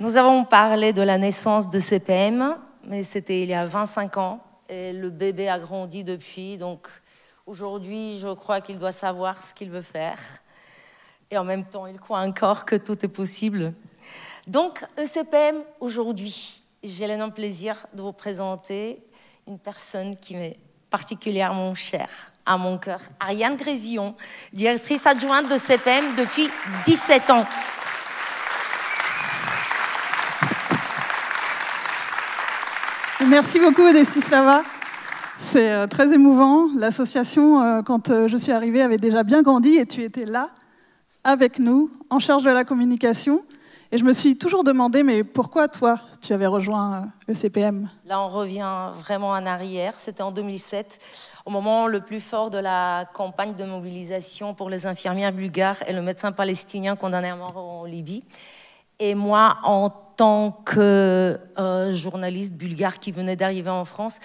Nous avons parlé de la naissance de CPM, mais c'était il y a 25 ans. Et le bébé a grandi depuis, donc aujourd'hui, je crois qu'il doit savoir ce qu'il veut faire. Et en même temps, il croit encore que tout est possible. Donc, ECPM, aujourd'hui, j'ai l'énorme plaisir de vous présenter une personne qui m'est particulièrement chère à mon cœur, Ariane Grésillon, directrice adjointe de CPM depuis 17 ans. Merci beaucoup, Desislava. C'est très émouvant. L'association, quand je suis arrivée, avait déjà bien grandi et tu étais là, avec nous, en charge de la communication. Et je me suis toujours demandé, mais pourquoi toi, tu avais rejoint ECPM? Là, on revient vraiment en arrière. C'était en 2007, au moment le plus fort de la campagne de mobilisation pour les infirmières bulgares et le médecin palestinien condamné à mort en Libye. Et moi, en tant que journaliste bulgare qui venait d'arriver en France,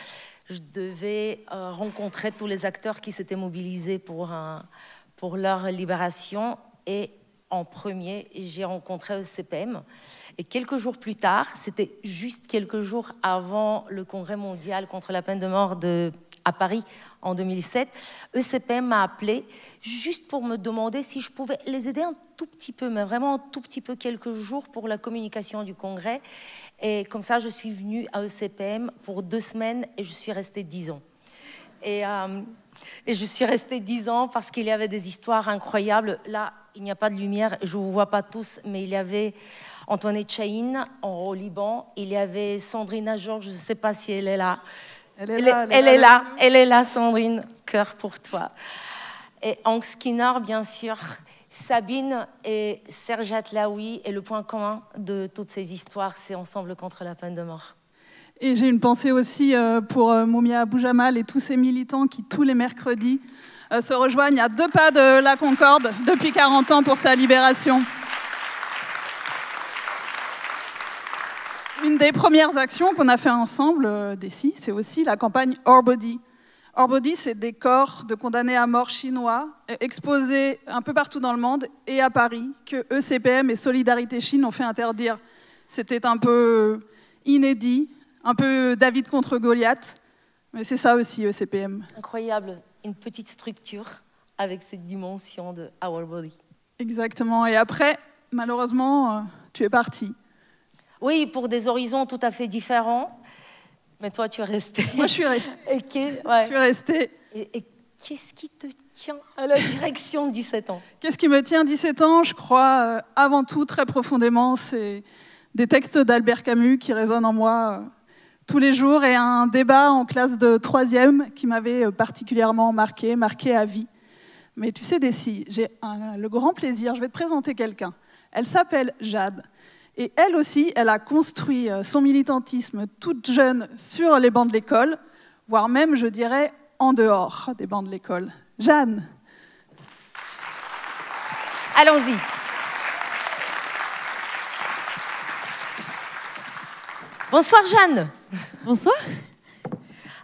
je devais rencontrer tous les acteurs qui s'étaient mobilisés pour leur libération. Et en premier, j'ai rencontré ECPM. Et quelques jours plus tard, c'était juste quelques jours avant le congrès mondial contre la peine de mort à Paris en 2007, ECPM m'a appelé juste pour me demander si je pouvais les aider un tout petit peu, mais vraiment un tout petit peu, quelques jours pour la communication du congrès. Et comme ça, je suis venue à ECPM pour 2 semaines et je suis restée 10 ans. Et je suis restée 10 ans parce qu'il y avait des histoires incroyables. Là, il n'y a pas de lumière, je ne vous vois pas tous, mais il y avait Antoinette Chahine au Liban, il y avait Sandrine Ajor, je ne sais pas si elle est là. Elle est là, Sandrine, cœur pour toi. Et Hank Skinner, bien sûr, Sabine et Serge Atlaoui. Et le point commun de toutes ces histoires, c'est Ensemble contre la peine de mort. Et j'ai une pensée aussi pour Moumia Abou-Jamal et tous ces militants qui, tous les mercredis, se rejoignent à 2 pas de la Concorde depuis 40 ans pour sa libération. Une des premières actions qu'on a fait ensemble, Desi, c'est aussi la campagne Our Body. Our Body, c'est des corps de condamnés à mort chinois exposés un peu partout dans le monde et à Paris, que ECPM et Solidarité Chine ont fait interdire. C'était un peu inédit, un peu David contre Goliath, mais c'est ça aussi ECPM. Incroyable, une petite structure avec cette dimension de Our Body. Exactement, et après, malheureusement, tu es parti. Oui, pour des horizons tout à fait différents, mais toi, tu es resté. Moi, je suis restée. Je suis restée. Et qu'est-ce qui te tient à la direction de 17 ans? Qu'est-ce qui me tient 17 ans? Je crois, avant tout, très profondément, c'est des textes d'Albert Camus qui résonnent en moi tous les jours et un débat en classe de 3e qui m'avait particulièrement marqué à vie. Mais tu sais, Desi, j'ai le grand plaisir, je vais te présenter quelqu'un. Elle s'appelle Jade. Et elle aussi, elle a construit son militantisme toute jeune sur les bancs de l'école, voire même, je dirais, en dehors des bancs de l'école. Jeanne. Allons-y. Bonsoir Jeanne. Bonsoir.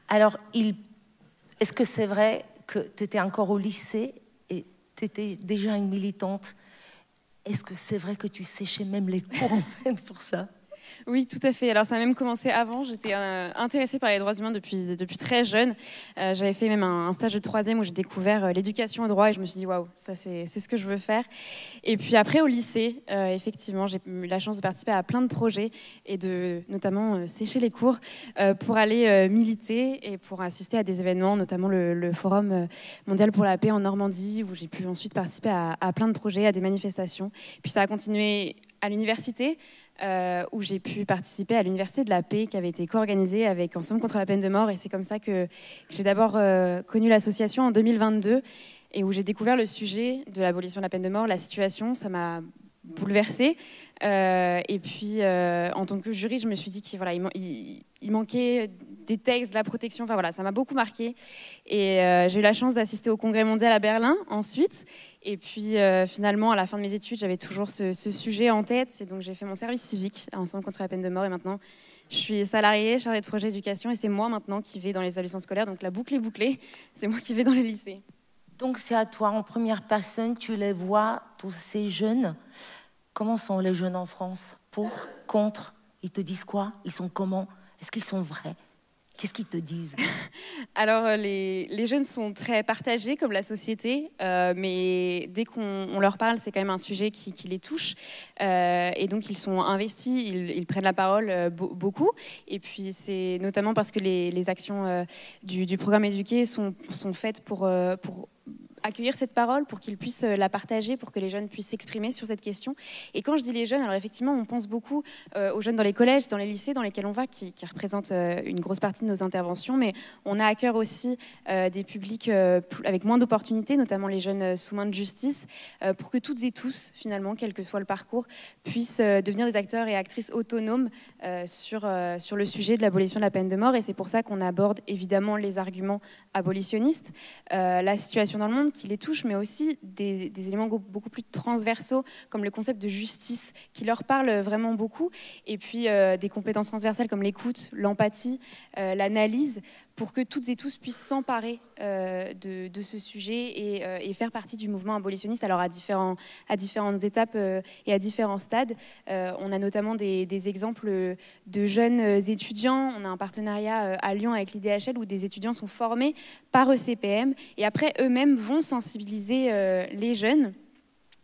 Alors, est-ce que c'est vrai que tu étais encore au lycée et tu étais déjà une militante? Est-ce que c'est vrai que tu séchais même les cours en peine pour ça? Oui, tout à fait. Alors, ça a même commencé avant. J'étais intéressée par les droits humains depuis très jeune. J'avais fait même un stage de 3e où j'ai découvert l'éducation au droit et je me suis dit, waouh, ça c'est ce que je veux faire. Et puis après, au lycée, effectivement, j'ai eu la chance de participer à plein de projets et de notamment sécher les cours pour aller militer et pour assister à des événements, notamment le Forum mondial pour la paix en Normandie, où j'ai pu ensuite participer à plein de projets, à des manifestations. Puis ça a continué à l'université, où j'ai pu participer à l'Université de la Paix qui avait été co-organisée avec Ensemble contre la peine de mort. Et c'est comme ça que j'ai d'abord connu l'association en 2022 et où j'ai découvert le sujet de l'abolition de la peine de mort, la situation. Ça m'a bouleversée. Et puis, en tant que jury, je me suis dit qu'il il manquait des textes, de la protection. Enfin voilà, ça m'a beaucoup marqué. Et j'ai eu la chance d'assister au Congrès mondial à Berlin ensuite. Et puis finalement, à la fin de mes études, j'avais toujours ce sujet en tête. Et donc j'ai fait mon service civique à Ensemble contre la peine de mort. Et maintenant, je suis salariée, chargée de projet éducation. Et c'est moi maintenant qui vais dans les établissements scolaires. Donc la boucle est bouclée. C'est moi qui vais dans les lycées. Donc c'est à toi, en première personne, tu les vois, tous ces jeunes. comment sont les jeunes en France? Pour, contre? Ils te disent quoi? Ils sont comment? Est-ce qu'ils sont vrais? Qu'est-ce qu'ils te disent? Alors, les jeunes sont très partagés, comme la société, mais dès qu'on leur parle, c'est quand même un sujet qui les touche. Et donc, ils sont investis, ils prennent la parole beaucoup. Et puis, c'est notamment parce que les actions du programme Éduquer sont faites pour accueillir cette parole, pour qu'ils puissent la partager, pour que les jeunes puissent s'exprimer sur cette question. Et quand je dis les jeunes, alors effectivement, on pense beaucoup aux jeunes dans les collèges, dans les lycées dans lesquels on va, qui représentent une grosse partie de nos interventions, mais on a à cœur aussi des publics avec moins d'opportunités, notamment les jeunes sous main de justice, pour que toutes et tous, finalement, quel que soit le parcours, puissent devenir des acteurs et actrices autonomes sur le sujet de l'abolition de la peine de mort. Et c'est pour ça qu'on aborde évidemment les arguments abolitionnistes, la situation dans le monde qui les touche, mais aussi des éléments beaucoup plus transversaux, comme le concept de justice, qui leur parle vraiment beaucoup, et puis des compétences transversales comme l'écoute, l'empathie, l'analyse, pour que toutes et tous puissent s'emparer de ce sujet et faire partie du mouvement abolitionniste, alors à différentes étapes et à différents stades. On a notamment des exemples de jeunes étudiants. On a un partenariat à Lyon avec l'IDHL où des étudiants sont formés par ECPM et après eux-mêmes vont sensibiliser les jeunes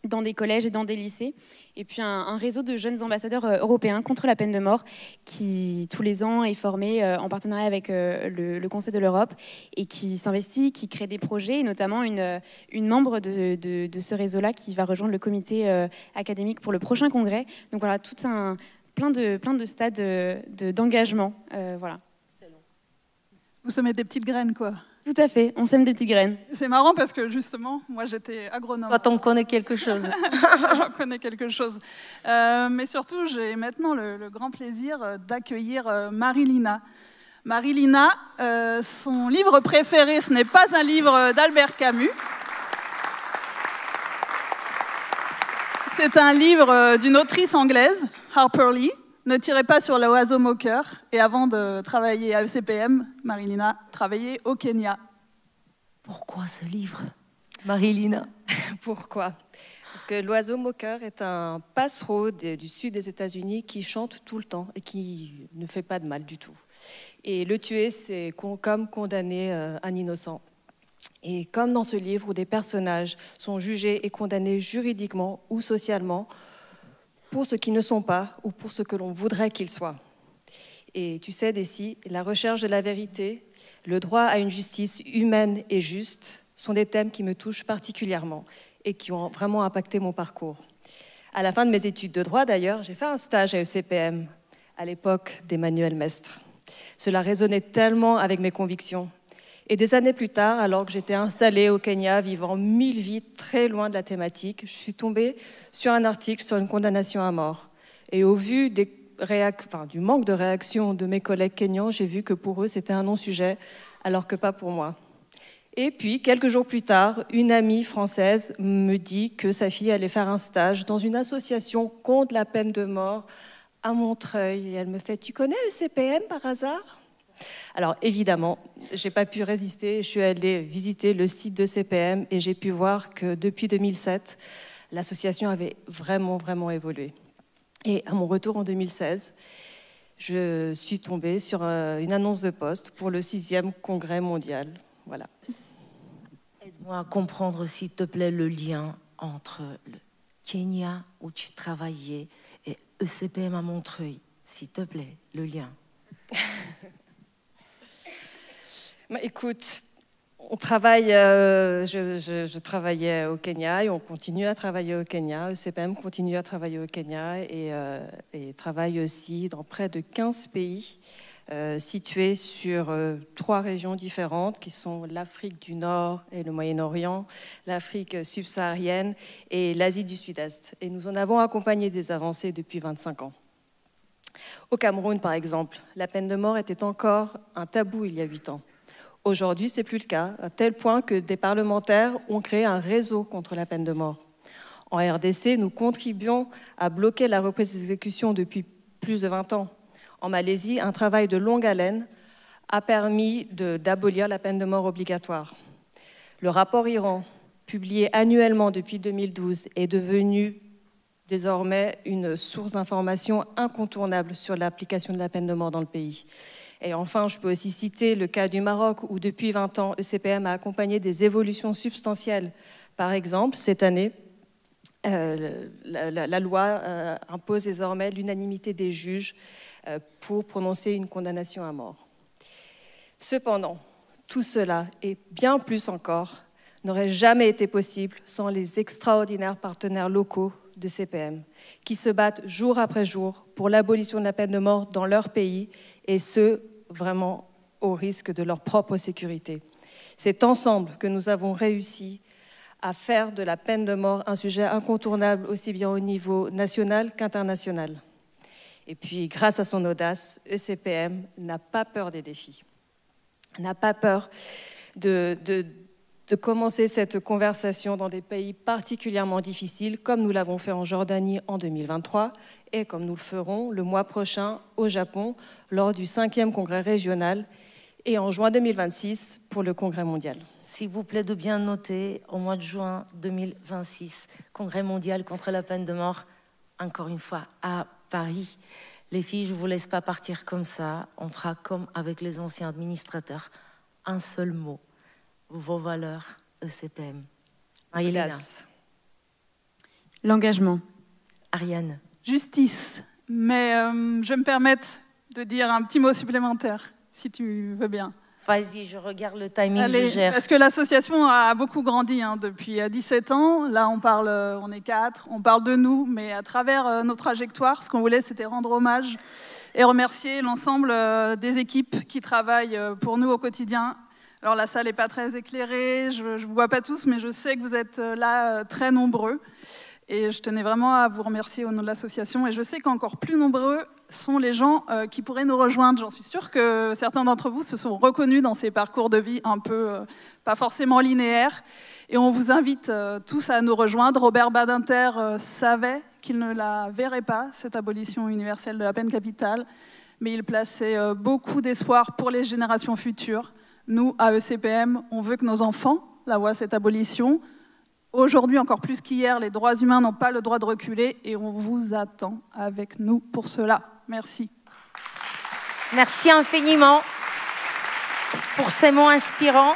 dans des collèges et dans des lycées. Et puis un réseau de jeunes ambassadeurs européens contre la peine de mort qui, tous les ans, est formé en partenariat avec le Conseil de l'Europe et qui s'investit, qui crée des projets, et notamment une membre de ce réseau-là qui va rejoindre le comité académique pour le prochain congrès. Donc voilà, plein de stades d'engagement. Voilà. Vous semez des petites graines, quoi. Tout à fait, on sème des petites graines. C'est marrant parce que justement, moi j'étais agronome. Toi, t'en connais quelque chose. J'en connais quelque chose. Mais surtout, j'ai maintenant le grand plaisir d'accueillir Marie-Lina. Marie-Lina, son livre préféré, ce n'est pas un livre d'Albert Camus. C'est un livre d'une autrice anglaise, Harper Lee. Ne tirez pas sur l'oiseau moqueur. Et avant de travailler à ECPM, Marie-Lina travaillait au Kenya. Pourquoi ce livre, Marie-Lina? Pourquoi? Parce que l'oiseau moqueur est un passereau du sud des États-Unis qui chante tout le temps et qui ne fait pas de mal du tout. Et le tuer, c'est comme condamner un innocent. Et comme dans ce livre où des personnages sont jugés et condamnés juridiquement ou socialement pour ce qu'ils ne sont pas ou pour ce que l'on voudrait qu'ils soient. Et tu sais, Dessy, la recherche de la vérité, le droit à une justice humaine et juste sont des thèmes qui me touchent particulièrement et qui ont vraiment impacté mon parcours. À la fin de mes études de droit, d'ailleurs, j'ai fait un stage à ECPM, à l'époque d'Emmanuel Mestre. Cela résonnait tellement avec mes convictions. Et des années plus tard, alors que j'étais installée au Kenya, vivant 1000 vies très loin de la thématique, je suis tombée sur un article sur une condamnation à mort. Et au vu du manque de réaction de mes collègues kenyans, j'ai vu que pour eux, c'était un non-sujet, alors que pas pour moi. Et puis, quelques jours plus tard, une amie française me dit que sa fille allait faire un stage dans une association contre la peine de mort à Montreuil. Et elle me fait « Tu connais ECPM par hasard ?» Alors évidemment, je n'ai pas pu résister, je suis allée visiter le site de CPM et j'ai pu voir que depuis 2007, l'association avait vraiment évolué. Et à mon retour en 2016, je suis tombée sur une annonce de poste pour le 6e congrès mondial. Voilà. Aide-moi à comprendre, s'il te plaît, le lien entre le Kenya où tu travaillais et ECPM à Montreuil. S'il te plaît, le lien. Écoute, on travaille, je travaillais au Kenya et on continue à travailler au Kenya. ECPM continue à travailler au Kenya et travaille aussi dans près de 15 pays situés sur 3 régions différentes qui sont l'Afrique du Nord et le Moyen-Orient, l'Afrique subsaharienne et l'Asie du Sud-Est. Et nous en avons accompagné des avancées depuis 25 ans. Au Cameroun, par exemple, la peine de mort était encore un tabou il y a 8 ans. Aujourd'hui, ce n'est plus le cas, à tel point que des parlementaires ont créé un réseau contre la peine de mort. En RDC, nous contribuons à bloquer la reprise des exécutions depuis plus de 20 ans. En Malaisie, un travail de longue haleine a permis d'abolir la peine de mort obligatoire. Le rapport Iran, publié annuellement depuis 2012, est devenu désormais une source d'information incontournable sur l'application de la peine de mort dans le pays. Et enfin, je peux aussi citer le cas du Maroc, où depuis 20 ans, ECPM a accompagné des évolutions substantielles. Par exemple, cette année, la loi impose désormais l'unanimité des juges pour prononcer une condamnation à mort. Cependant, tout cela, et bien plus encore, n'aurait jamais été possible sans les extraordinaires partenaires locaux de CPM, qui se battent jour après jour pour l'abolition de la peine de mort dans leur pays, et ce, vraiment au risque de leur propre sécurité. C'est ensemble que nous avons réussi à faire de la peine de mort un sujet incontournable aussi bien au niveau national qu'international. Et puis, grâce à son audace, ECPM n'a pas peur des défis, n'a pas peur de commencer cette conversation dans des pays particulièrement difficiles, comme nous l'avons fait en Jordanie en 2023 et comme nous le ferons le mois prochain au Japon lors du 5e congrès régional et en juin 2026 pour le congrès mondial. S'il vous plaît de bien noter, au mois de juin 2026, congrès mondial contre la peine de mort, encore une fois, à Paris. Les filles, je ne vous laisse pas partir comme ça. On fera comme avec les anciens administrateurs. Un seul mot. Vos valeurs, ECPM. Marie-Hélène. L'engagement. Ariane. Justice. Mais je vais me permettre de dire un petit mot supplémentaire, si tu veux bien. Vas-y, je regarde le timing, Allez, je gère. parce que l'association a beaucoup grandi depuis 17 ans. Là, on est 4, on parle de nous, mais à travers nos trajectoires, ce qu'on voulait, c'était rendre hommage et remercier l'ensemble des équipes qui travaillent pour nous au quotidien. Alors la salle n'est pas très éclairée, je ne vous vois pas tous, mais je sais que vous êtes là très nombreux. Et je tenais vraiment à vous remercier au nom de l'association. Et je sais qu'encore plus nombreux sont les gens qui pourraient nous rejoindre. J'en suis sûre que certains d'entre vous se sont reconnus dans ces parcours de vie un peu pas forcément linéaires. Et on vous invite tous à nous rejoindre. Robert Badinter savait qu'il ne la verrait pas, cette abolition universelle de la peine capitale, mais il plaçait beaucoup d'espoir pour les générations futures. Nous, à ECPM, on veut que nos enfants la voient, cette abolition. Aujourd'hui, encore plus qu'hier, les droits humains n'ont pas le droit de reculer et on vous attend avec nous pour cela. Merci. Merci infiniment pour ces mots inspirants.